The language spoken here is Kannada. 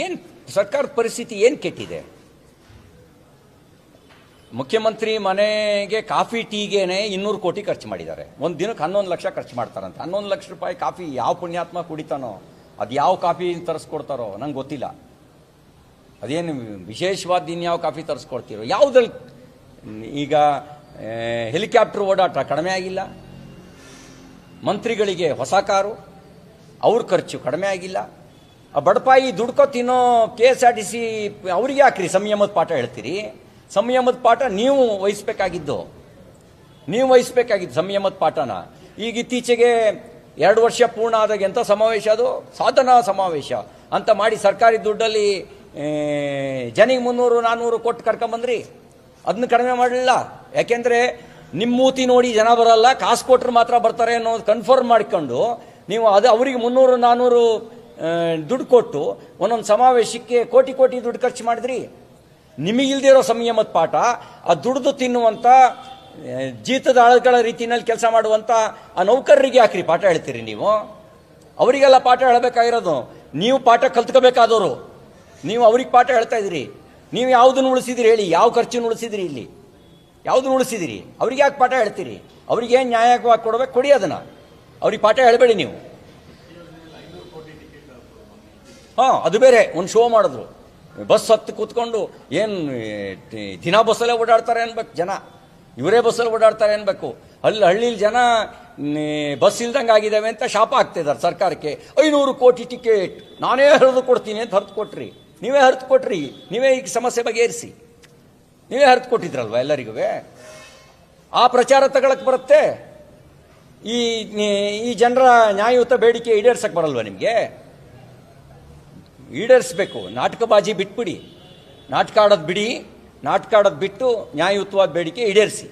ಏನು ಸರ್ಕಾರದ ಪರಿಸ್ಥಿತಿ ಏನು ಕೆಟ್ಟಿದೆ? ಮುಖ್ಯಮಂತ್ರಿ ಮನೆಗೆ ಕಾಫಿ ಟೀಗೇನೆ 200 ಕೋಟಿ ಖರ್ಚು ಮಾಡಿದ್ದಾರೆ. ಒಂದು ದಿನಕ್ಕೆ 11 ಲಕ್ಷ ಖರ್ಚು ಮಾಡ್ತಾರಂತೆ. 11 ಲಕ್ಷ ರೂಪಾಯಿ ಕಾಫಿ ಯಾವ ಪುಣ್ಯಾತ್ಮ ಕುಡಿತಾನೋ, ಅದು ಯಾವ ಕಾಫಿ ತರಿಸ್ಕೊಡ್ತಾರೋ ನಂಗೆ ಗೊತ್ತಿಲ್ಲ. ಅದೇನು ವಿಶೇಷವಾದ ಇನ್ಯಾವ ಕಾಫಿ ತರಿಸ್ಕೊಡ್ತೀರೋ? ಯಾವುದ್ರಲ್ಲಿ ಈಗ ಹೆಲಿಕಾಪ್ಟರ್ ಓಡಾಟ ಕಡಿಮೆ ಆಗಿಲ್ಲ, ಮಂತ್ರಿಗಳಿಗೆ ಹೊಸ ಕಾರು, ಅವ್ರ ಖರ್ಚು ಕಡಿಮೆ ಆಗಿಲ್ಲ. ಆ ಬಡಪಾಯಿ ದುಡ್ಕೋ ತಿನ್ನೋ KSRTC ಅವ್ರಿಗೆ ಯಾಕ್ರಿ ಸಂಯಮದ ಪಾಠ ಹೇಳ್ತೀರಿ? ಸಂಯಮದ ಪಾಠ ನೀವು ವಹಿಸ್ಬೇಕಾಗಿದ್ದು ಸಂಯಮದ ಪಾಠನ. ಈಗ ಇತ್ತೀಚೆಗೆ 2 ವರ್ಷ ಪೂರ್ಣ ಆದಾಗ ಎಂಥ ಸಮಾವೇಶ, ಅದು ಸಾಧನಾ ಸಮಾವೇಶ ಅಂತ ಮಾಡಿ ಸರ್ಕಾರಿ ದುಡ್ಡಲ್ಲಿ ಜನಿಗೆ 300-400 ಕೊಟ್ಟು ಕರ್ಕೊಂಬಂದ್ರಿ. ಅದನ್ನ ಕಡಿಮೆ ಮಾಡಲಿಲ್ಲ. ಯಾಕೆಂದರೆ ನಿಮ್ಮ ಮೂತಿ ನೋಡಿ ಜನ ಬರಲ್ಲ, ಕಾಸು ಕೊಟ್ಟರು ಮಾತ್ರ ಬರ್ತಾರೆ ಅನ್ನೋದು ಕನ್ಫರ್ಮ್ ಮಾಡ್ಕೊಂಡು ನೀವು ಅದು ಅವರಿಗೆ 300-400 ದುಡ್ಡು ಕೊಟ್ಟು ಒಂದೊಂದು ಸಮಾವೇಶಕ್ಕೆ ಕೋಟಿ ದುಡ್ಡು ಖರ್ಚು ಮಾಡಿದ್ರಿ. ನಿಮಗಿಲ್ದೇ ಇರೋ ಸಂಯಮದ ಪಾಠ ಆ ದುಡ್ದು ತಿನ್ನುವಂಥ ಜೀತದ ಆಳುಗಳ ರೀತಿಯಲ್ಲಿ ಕೆಲಸ ಮಾಡುವಂಥ ಆ ನೌಕರರಿಗೆ ಯಾಕ್ರಿ ಪಾಠ ಹೇಳ್ತೀರಿ ನೀವು? ಅವರಿಗೆಲ್ಲ ಪಾಠ ಹೇಳಬೇಕಾಗಿರೋದು ನೀವು, ಪಾಠ ಕಲ್ತ್ಕೋಬೇಕಾದವರು ನೀವು. ಅವ್ರಿಗೆ ಪಾಠ ಹೇಳ್ತಾ ಇದ್ದೀರಿ. ನೀವು ಯಾವುದನ್ನು ಉಳಿಸಿದಿರಿ ಹೇಳಿ? ಯಾವ ಖರ್ಚನ್ನು ಉಳಿಸಿದಿರಿ? ಇಲ್ಲಿ ಯಾವುದನ್ನು ಉಳಿಸಿದಿರಿ? ಅವ್ರಿಗೆ ಯಾಕೆ ಪಾಠ ಹೇಳ್ತೀರಿ? ಅವ್ರಿಗೆ ಏನು ನ್ಯಾಯವಾಗಿ ಕೊಡಬೇಕು ಕೊಡಿ, ಅದನ್ನು ಅವ್ರಿಗೆ ಪಾಠ ಹೇಳಬೇಡಿ ನೀವು. ಅದು ಬೇರೆ ಒಂದು ಶೋ ಮಾಡಿದ್ರು. ಬಸ್ ಹತ್ತು ಕೂತ್ಕೊಂಡು ಏನು ದಿನ ಬಸ್ಸಲ್ಲೇ ಓಡಾಡ್ತಾರೆ ಅನ್ಬೇಕು ಜನ, ಇವರೇ ಬಸ್ಸಲ್ಲಿ ಓಡಾಡ್ತಾರೆ ಅನ್ಬೇಕು. ಹಳ್ಳಿಲಿ ಜನ ಬಸ್ ಇಲ್ದಂಗೆ ಆಗಿದ್ದಾವೆ ಅಂತ ಶಾಪ ಆಗ್ತಿದ್ದಾರೆ ಸರ್ಕಾರಕ್ಕೆ. 500 ಕೋಟಿ ಟಿಕೆಟ್ ನಾನೇ ಹರಿದು ಕೊಡ್ತೀನಿ ಅಂತ ಹರಿದು ಕೊಟ್ರಿ. ನೀವೇ ಹರಿದು ಕೊಟ್ರಿ, ನೀವೇ ಈಗ ಸಮಸ್ಯೆ ಬಗೆಹರಿಸಿ. ನೀವೇ ಹರಿದು ಕೊಟ್ಟಿದ್ರಲ್ವ ಎಲ್ಲರಿಗೂ. ಆ ಪ್ರಚಾರ ತಗೊಳಕ್ಕೆ ಬರುತ್ತೆ. ಈ ಜನರ ನ್ಯಾಯಯುತ ಬೇಡಿಕೆ ಈಡೇರ್ಸಕ್ಕೆ ಬರಲ್ವ ನಿಮಗೆ? ಈಡೇರಿಸಬೇಕು. ನಾಟಕಬಾಜಿ ಬಿಟ್ಬಿಡಿ, ನಾಟಕ ಆಡೋದು ಬಿಡಿ. ನಾಟಕ ಆಡೋದು ಬಿಟ್ಟು ನ್ಯಾಯಯುತವಾದ ಬೇಡಿಕೆ ಈಡೇರಿಸಿ.